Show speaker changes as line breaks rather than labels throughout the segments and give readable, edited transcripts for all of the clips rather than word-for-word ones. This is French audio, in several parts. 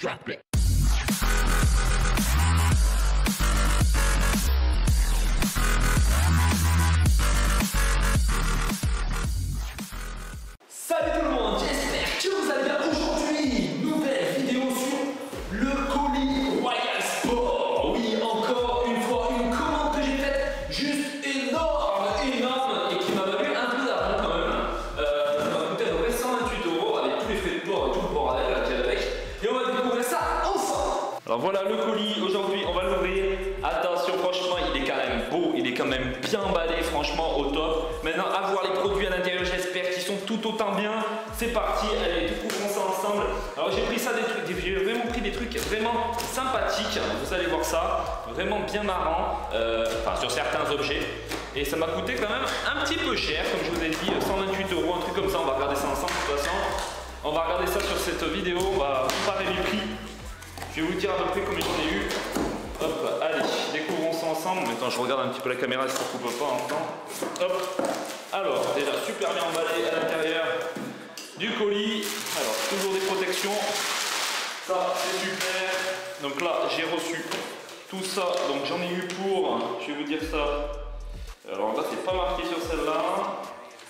Drop it.
Salut tout le monde, j'espère que vous allez bien. Aujourd'hui, nouvelle vidéo sur le colis Royal Sport. Oui, encore une fois, une commande que j'ai faite juste énorme, et qui m'a valu un peu d'argent quand même. Ça m'a coûté à peu près 128 € avec tous les frais de port et tout le bordel qu'il y a avec. Et on va découvrir ça ensemble. Alors voilà le colis, aujourd'hui on va l'ouvrir. Attention, franchement il est quand même beau, il est quand même bien emballé, franchement au top. Maintenant à voir les produits à l'intérieur, j'espère qu'ils sont tout autant bien. C'est parti, allez, découvrons ça ensemble. Alors j'ai pris ça j'ai vraiment pris des trucs vraiment sympathiques, vous allez voir ça, vraiment bien marrant, enfin sur certains objets. Et ça m'a coûté quand même un petit peu cher, comme je vous ai dit, 128 €, un truc comme ça. On va regarder ça ensemble de toute façon. On va regarder ça sur cette vidéo, on va comparer les prix. Je vais vous dire à peu près combien j'en ai eu. Hop, allez, découvrons ça ensemble. Maintenant, je regarde un petit peu la caméra si ça ne coupe pas en même temps. Hop, alors, déjà super bien emballé à l'intérieur du colis. Alors, toujours des protections. Ça, c'est super. Donc là, j'ai reçu tout ça. Donc, j'en ai eu pour, je vais vous dire ça. Alors là, c'est pas marqué sur celle-là.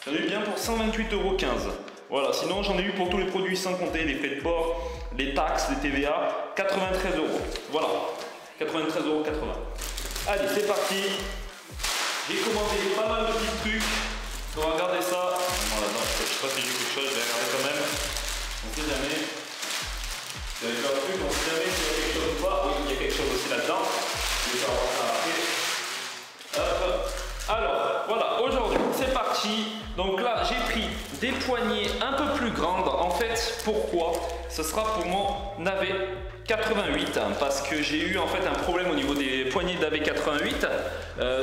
J'en ai eu bien pour 128,15 €. Voilà, sinon j'en ai eu pour tous les produits sans compter les frais de port, les taxes, les TVA, 93 €. Voilà, 93,80 €. Allez, c'est parti. J'ai commandé pas mal de petits trucs. On va regarder ça. Voilà, non, je sais pas si j'ai quelque chose, je vais regarder quand même. On sait jamais. Vous avez pas un truc, on sait jamais s'il y a quelque chose ou pas. Oui, il y a quelque chose aussi là-dedans. Je vais savoir ça après. Hop. Alors, voilà, aujourd'hui, c'est parti. Donc là, j'ai pris des poignées un peu plus grandes. En fait, pourquoi? Ce sera pour mon AV88 parce que j'ai eu en fait un problème au niveau des poignées d'AV88.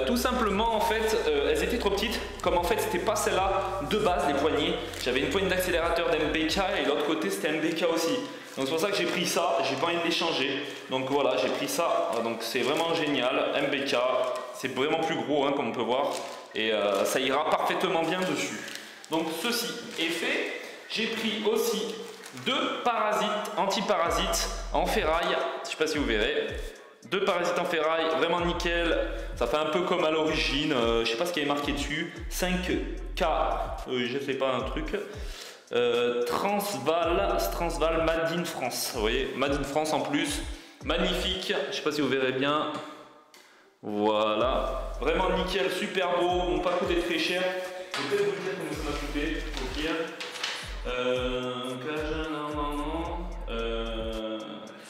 Tout simplement, en fait, elles étaient trop petites. Comme en fait, c'était pas celle-là de base, les poignées. J'avais une poignée d'accélérateur d'MBK et l'autre côté, c'était MBK aussi. Donc c'est pour ça que j'ai pris ça, j'ai pas envie de les changer. Donc voilà, j'ai pris ça, donc c'est vraiment génial, MBK, c'est vraiment plus gros hein, comme on peut voir. Et ça ira parfaitement bien dessus. Donc ceci est fait. J'ai pris aussi deux parasites, anti-parasites en ferraille, je sais pas si vous verrez. Deux parasites en ferraille, vraiment nickel. Ça fait un peu comme à l'origine, je sais pas ce qui est marqué dessus. 5K, je sais pas un truc. Transval Made in France, vous voyez, Made in France en plus, magnifique, je sais pas si vous verrez bien, voilà, vraiment nickel, super beau, m'ont pas coûté très cher, je vais peut-être vous dire combien ça m'a coûté, au pire,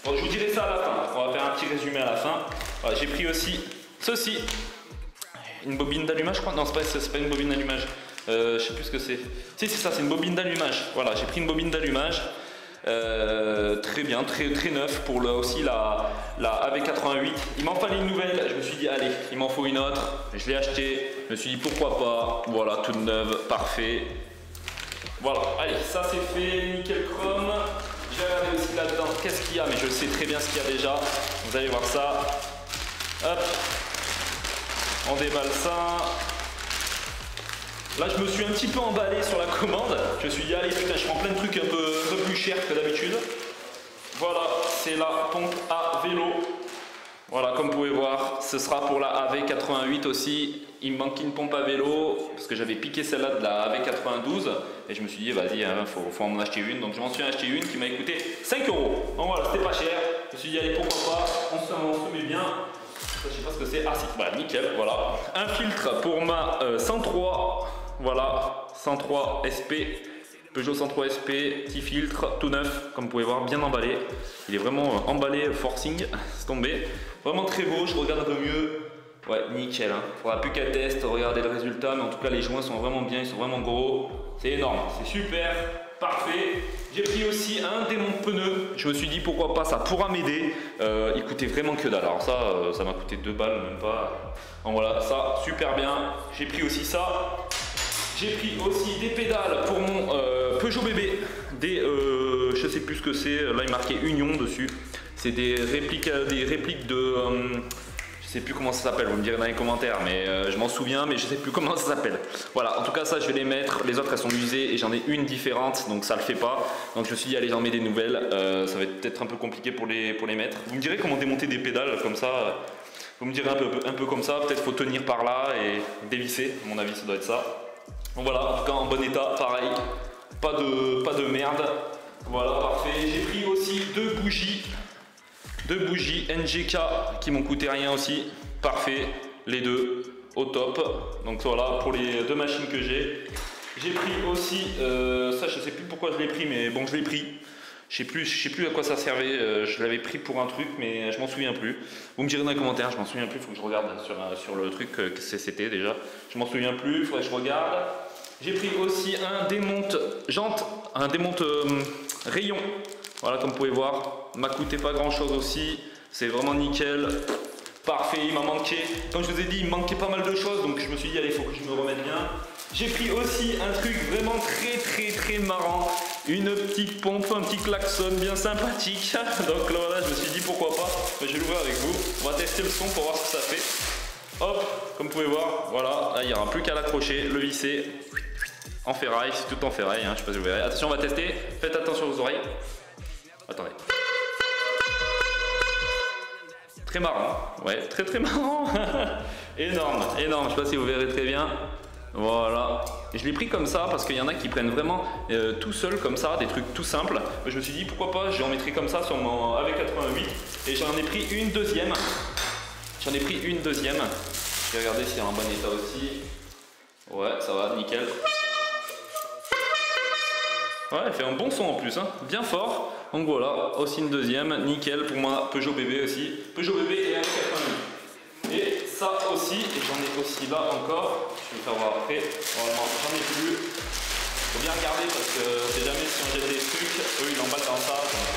bon, je vous dirai ça à la fin, on va faire un petit résumé à la fin. Voilà, j'ai pris aussi ceci, une bobine d'allumage, je crois, non c'est pas une bobine d'allumage. Je sais plus ce que c'est. Si, c'est ça, c'est une bobine d'allumage. Voilà, j'ai pris une bobine d'allumage. Très bien, très neuf pour aussi la AV88. Il m'en fallait une nouvelle. Je me suis dit, allez, il m'en faut une autre. Je l'ai acheté. Je me suis dit, pourquoi pas. Voilà, toute neuve, parfait. Voilà, allez, ça c'est fait. Nickel chrome. J'ai regardé aussi là-dedans. Qu'est-ce qu'il y a? Mais je sais très bien ce qu'il y a déjà. Vous allez voir ça. Hop. On déballe ça. Là, je me suis un petit peu emballé sur la commande. Je me suis dit, allez, putain, je prends plein de trucs un peu plus chers que d'habitude. Voilà, c'est la pompe à vélo. Voilà, comme vous pouvez voir, ce sera pour la AV88 aussi. Il me manque une pompe à vélo parce que j'avais piqué celle-là de la AV92. Et je me suis dit, vas-y, hein, faut en acheter une. Donc, je m'en suis acheté une qui m'a coûté 5 €. Donc voilà, c'était pas cher. Je me suis dit, allez, pourquoi pas, on se met bien. Je sais pas ce que c'est. Ah si, voilà, nickel, voilà. Un filtre pour ma 103, voilà, 103 SP, Peugeot 103 SP, petit filtre, tout neuf, comme vous pouvez voir, bien emballé. Il est vraiment emballé, forcing, c'est tombé. Vraiment très beau, je regarde un peu mieux. Ouais, nickel, hein. Faudra plus qu'à tester, regarder le résultat, mais en tout cas les joints sont vraiment bien, ils sont vraiment gros. C'est énorme, c'est super, parfait. J'ai pris aussi un démonte-pneu. Je me suis dit pourquoi pas, ça pourra m'aider. Il coûtait vraiment que dalle. Alors ça m'a coûté 2 balles, même pas. Donc voilà, ça super bien. J'ai pris aussi ça. J'ai pris aussi des pédales pour mon Peugeot bébé. Je sais plus ce que c'est. Là il marquait Union dessus. C'est des répliques de. Je sais plus comment ça s'appelle, vous me direz dans les commentaires, mais je m'en souviens, mais je sais plus comment ça s'appelle. Voilà, en tout cas ça je vais les mettre, les autres elles sont usées et j'en ai une différente, donc ça le fait pas. Donc je me suis dit allez j'en mets des nouvelles, ça va être peut-être un peu compliqué pour les mettre. Vous me direz comment démonter des pédales comme ça, vous me direz un peu comme ça, peut-être faut tenir par là et dévisser, à mon avis ça doit être ça. Donc voilà, en tout cas en bon état, pareil, pas de merde. Voilà, parfait. J'ai pris aussi deux bougies NGK qui m'ont coûté rien aussi. Parfait, les deux au top. Donc voilà pour les deux machines que j'ai. J'ai pris aussi, ça je sais plus pourquoi je l'ai pris, mais bon je l'ai pris. Je sais plus à quoi ça servait. Je l'avais pris pour un truc, mais je m'en souviens plus. Vous me direz dans les commentaires, je m'en souviens plus. Il faut que je regarde sur le truc que c'était déjà. Je m'en souviens plus. Il faudrait que je regarde. J'ai pris aussi un démonte rayon. Voilà, comme vous pouvez voir, m'a coûté pas grand chose aussi. C'est vraiment nickel. Parfait, il m'a manqué. Comme je vous ai dit, il me manquait pas mal de choses. Donc je me suis dit, allez, il faut que je me remette bien. J'ai pris aussi un truc vraiment très marrant. Une petite pompe, un petit klaxon bien sympathique. Donc là, voilà, je me suis dit, pourquoi pas. Je vais l'ouvrir avec vous. On va tester le son pour voir ce que ça fait. Hop, comme vous pouvez voir, voilà. Là, il n'y aura plus qu'à l'accrocher, le visser. En ferraille, c'est tout en ferraille, hein, je sais pas si vous verrez. Attention, on va tester. Faites attention aux oreilles. Attendez. Très marrant, ouais, très marrant. Énorme, je sais pas si vous verrez très bien. Voilà. Et je l'ai pris comme ça parce qu'il y en a qui prennent vraiment tout seul comme ça, des trucs tout simples. Je me suis dit pourquoi pas, j'en mettrai comme ça sur mon AV88 et j'en ai pris une deuxième. Je vais regarder s'il est en bon état aussi. Ouais, ça va, nickel. Ouais, elle fait un bon son en plus, hein, bien fort. Donc voilà, aussi une deuxième, nickel pour moi, Peugeot bébé aussi. Peugeot bébé et un 88. Et ça aussi, et j'en ai aussi là encore. Je vais le faire voir après. Normalement, j'en ai plus. Faut bien regarder parce que on sait jamais si on jette des trucs. Eux, ils l'emballent dans ça. Donc,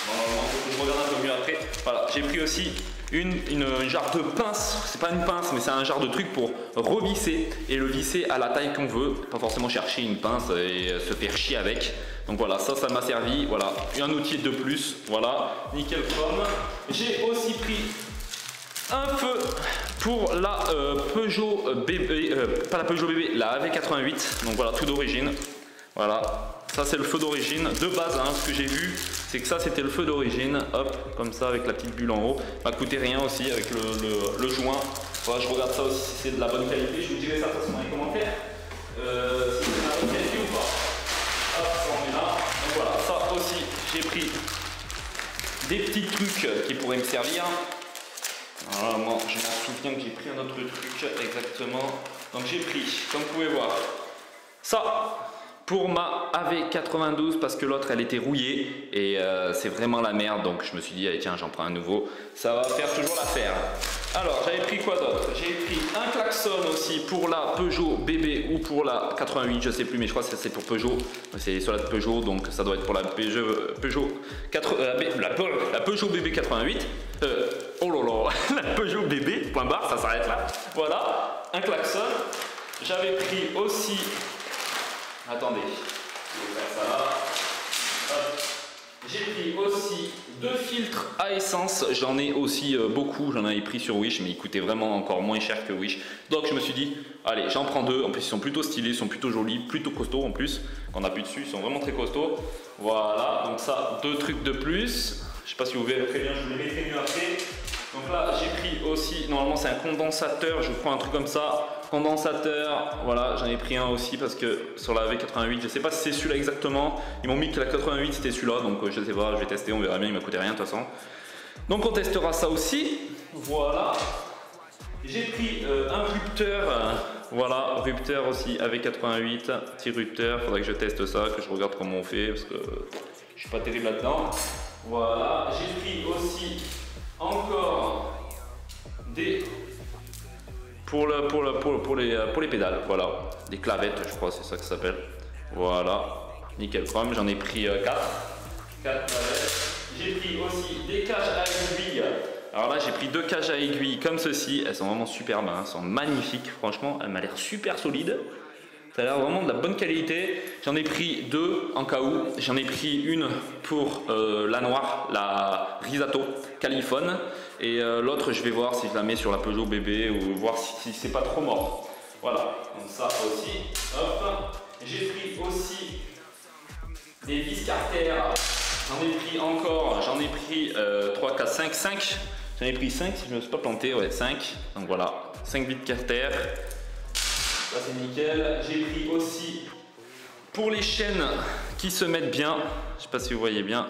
normalement, je regarde un peu mieux après. Voilà, j'ai pris aussi une jarre de pince, c'est pas une pince mais c'est un genre de truc pour revisser et le visser à la taille qu'on veut, pas forcément chercher une pince et se faire chier avec. Donc voilà, ça m'a servi, voilà, un outil de plus, voilà, nickel comme. J'ai aussi pris un feu pour la Peugeot bébé, pas la Peugeot bébé, la AV88, donc voilà, tout d'origine, voilà. Ça c'est le feu d'origine, de base hein, ce que j'ai vu c'est que ça c'était le feu d'origine, hop, comme ça avec la petite bulle en haut, m'a coûté rien aussi avec le joint, voilà, je regarde ça aussi si c'est de la bonne qualité, je vous dirai ça de toute façon dans les commentaires, si c'est de la bonne qualité ou pas. Hop, ça on met là, donc voilà, ça aussi j'ai pris des petits trucs qui pourraient me servir. Voilà, moi je m'en souviens que j'ai pris un autre truc exactement, donc j'ai pris, comme vous pouvez voir, ça pour ma AV92 parce que l'autre elle était rouillée et c'est vraiment la merde, donc je me suis dit allez tiens j'en prends un nouveau, ça va faire toujours l'affaire. Alors j'avais pris quoi d'autre? J'ai pris un klaxon aussi pour la Peugeot bébé ou pour la 88, je sais plus mais je crois que c'est pour Peugeot, c'est sur la Peugeot donc ça doit être pour la Peugeot bébé 88, oh là là, la Peugeot bébé, point barre, ça s'arrête là. Voilà, un klaxon. J'avais pris aussi, attendez, je vais faire ça là. Hop. J'ai pris aussi deux filtres à essence, j'en ai aussi beaucoup, j'en avais pris sur Wish mais ils coûtaient vraiment encore moins cher que Wish. Donc je me suis dit, allez j'en prends deux, en plus ils sont plutôt stylés, ils sont plutôt jolis, plutôt costauds en plus. Quand on appuie dessus, ils sont vraiment très costauds. Voilà, donc ça, deux trucs de plus. Je sais pas si vous verrez très bien, je vous les mettrai mieux après. Donc là j'ai pris aussi, normalement c'est un condensateur, je prends un truc comme ça, condensateur, voilà j'en ai pris un aussi parce que sur la V88, je sais pas si c'est celui-là exactement, ils m'ont mis que la 88 c'était celui-là, donc je sais pas, je vais tester, on verra bien, il m'a coûté rien de toute façon. Donc on testera ça aussi, voilà. J'ai pris un rupteur, voilà, rupteur aussi AV88, petit rupteur, faudrait que je teste ça, que je regarde comment on fait parce que je suis pas terrible là-dedans. Voilà, j'ai pris aussi encore des pour les pédales, voilà, des clavettes je crois c'est ça que ça s'appelle, voilà, nickel chrome, j'en ai pris 4 clavettes. J'ai pris aussi des cages à aiguilles, alors là j'ai pris deux cages à aiguilles comme ceci, elles sont vraiment superbes, hein, elles sont magnifiques, franchement elle m'a l'air super solide,
Ça a l'air vraiment de la bonne qualité. J'en ai pris 2 en cas où. J'en ai pris une pour la noire, la Risato Caliphone. Et l'autre, je vais voir si je la mets sur la Peugeot bébé ou voir si c'est pas trop mort. Voilà, donc ça aussi. Hop. J'ai pris aussi des vis Carter. J'en ai pris encore. J'en ai pris 3, 4, 5. J'en ai pris 5 si je ne me suis pas planté. Ouais, 5. Donc voilà, 5 vis Carter. Ça c'est nickel. J'ai pris aussi pour les chaînes qui se mettent bien. Je sais pas si vous voyez bien.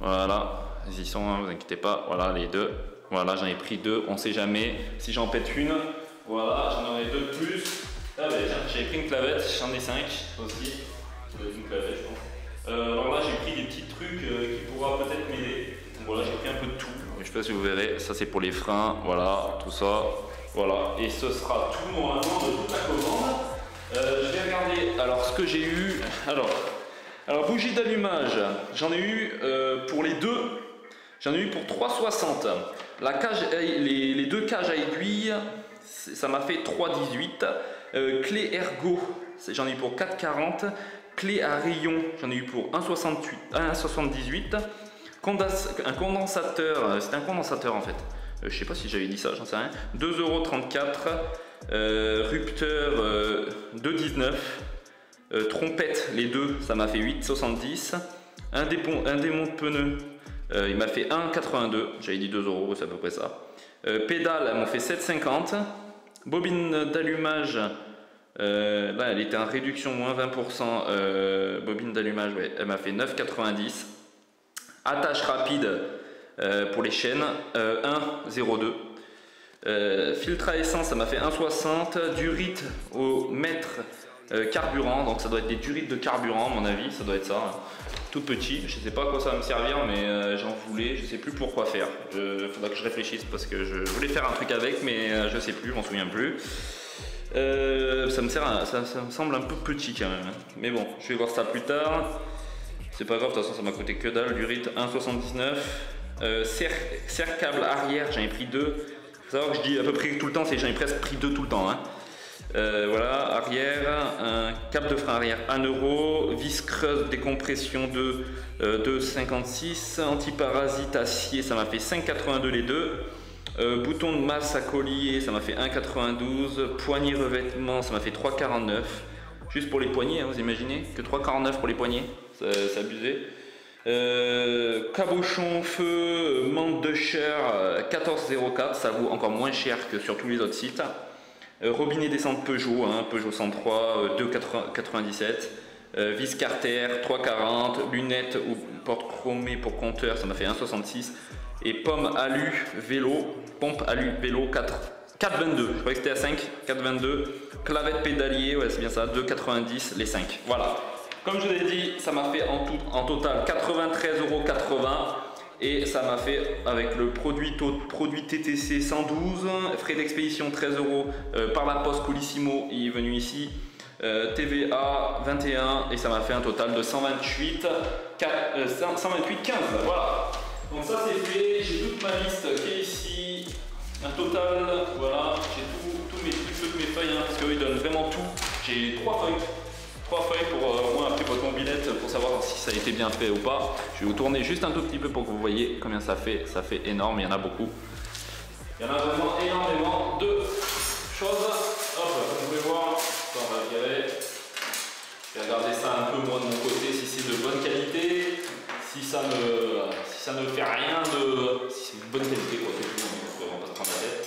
Voilà, ils y sont, hein, vous inquiétez pas. Voilà les 2. Voilà, j'en ai pris 2. On sait jamais si j'en pète une. Voilà, j'en aurai 2 de plus. Ah ben tiens, j'avais pris une clavette. J'en ai 5 aussi. Ça doit être une clavette, je pense. Alors là, j'ai pris des petits trucs qui pourra peut-être m'aider. Donc voilà, j'ai pris un peu de tout. Je sais pas si vous verrez. Ça c'est pour les freins. Voilà, tout ça. Voilà, et ce sera tout normalement de toute la commande. Je vais regarder alors ce que j'ai eu. Alors bougie d'allumage, j'en ai eu pour les 2, j'en ai eu pour 3,60. La cage, les 2 cages à aiguille, ça m'a fait 3,18. Clé ergo, j'en ai eu pour 4,40. Clé à rayon, j'en ai eu pour 1,78. Un condensateur, c'est un condensateur en fait. Je sais pas si j'avais dit ça, j'en sais rien. 2,34 €. Rupteur 2,19. Trompette, les 2, ça m'a fait 8,70. Un démont de pneus, il m'a fait 1,82. J'avais dit 2 €, c'est à peu près ça. Pédale, elles m'ont fait 7,50. Bobine d'allumage, là elle était en réduction, moins 20%. Bobine d'allumage, ouais, elle m'a fait 9,90. Attache rapide. Pour les chaînes, 1,02. Filtre à essence, ça m'a fait 1,60. Durite au mètre carburant, donc ça doit être des durites de carburant à mon avis, ça doit être ça. Hein. Tout petit, je sais pas à quoi ça va me servir, mais j'en voulais, je sais plus pourquoi faire. Faudra que je réfléchisse parce que je voulais faire un truc avec, mais je sais plus, je m'en souviens plus. Ça me semble un peu petit quand même, mais bon, je vais voir ça plus tard. C'est pas grave, de toute façon ça m'a coûté que dalle. Durite 1,79. Serre-câble arrière, j'en ai pris 2. Il faut savoir que je dis à peu près tout le temps, j'en ai presque pris 2 tout le temps. Hein. Voilà, arrière, un câble de frein arrière 1 €. Vis creuse décompression de 2,56. Antiparasite acier, ça m'a fait 5,82 les 2. Bouton de masse à collier, ça m'a fait 1,92. Poignée revêtement, ça m'a fait 3,49. Juste pour les poignets, hein, vous imaginez que 3,49 pour les poignets, c'est abusé. Cabochon feu menthe de chair 14,04, ça vaut encore moins cher que sur tous les autres sites. Robinet descente Peugeot, hein, Peugeot 103 2,97. Vis Carter 3,40. Lunettes ou porte chromée pour compteur, ça m'a fait 1,66. Et pompe alu vélo 4,22. Je croyais que c'était à 5, 4,22. Clavette pédalier, ouais c'est bien ça, 2,90 les 5. Voilà. Comme je vous l'ai dit, ça m'a fait en total 93,80 € et ça m'a fait avec le produit TTC 112, frais d'expédition 13 € par la poste Colissimo, il est venu ici, TVA 21 et ça m'a fait un total de 128,15. Voilà. Donc ça c'est fait, j'ai toute ma liste qui est ici, un total, voilà, j'ai tous mes trucs, toutes mes feuilles, hein, parce qu'ils donnent vraiment tout. J'ai 3 feuilles pour au moins après votre mobilette pour savoir si ça a été bien fait ou pas. Je vais vous tourner juste un tout petit peu pour que vous voyez combien ça fait énorme, il y en a beaucoup. Il y en a vraiment énormément de choses. Hop, comme vous pouvez voir, ça on va virer. Je vais regarder ça un peu moi de mon côté si c'est de bonne qualité, si ça ne fait rien de... si c'est de bonne qualité quoi, c'est tout, on va pas se prendre la tête.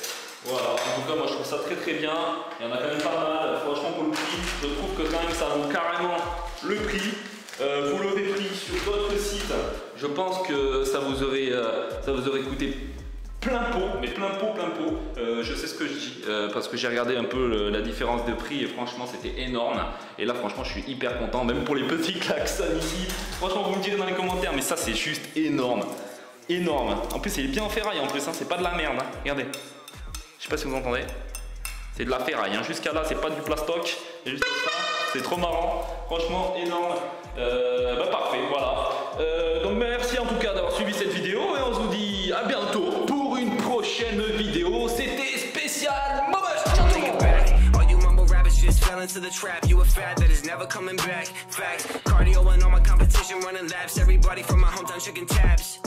Voilà, en tout cas moi je trouve ça très bien, il y en a quand même pas mal, franchement pour le prix, je trouve que quand même ça vaut carrément le prix. Vous l'aurez pris sur d'autres sites, je pense que ça vous aurait coûté plein pot, mais plein pot. Je sais ce que je dis, parce que j'ai regardé un peu la différence de prix et franchement c'était énorme. Et là franchement je suis hyper content, même pour les petits klaxons ici, franchement vous me direz dans les commentaires, mais ça c'est juste énorme. En plus il est bien en ferraille en plus, hein, c'est pas de la merde, hein. Regardez. Je sais pas si vous entendez. C'est de la ferraille, hein. Jusqu'à là c'est pas du plastoc, et juste ça, c'est trop marrant, franchement énorme. Parfait, voilà. Donc merci en tout cas d'avoir suivi cette vidéo et on se dit à bientôt pour une prochaine vidéo. C'était spécial Mobus.
into the trap. You a fad that is never coming back. Facts, cardio and all my competition running laps. Everybody from my hometown checking tabs.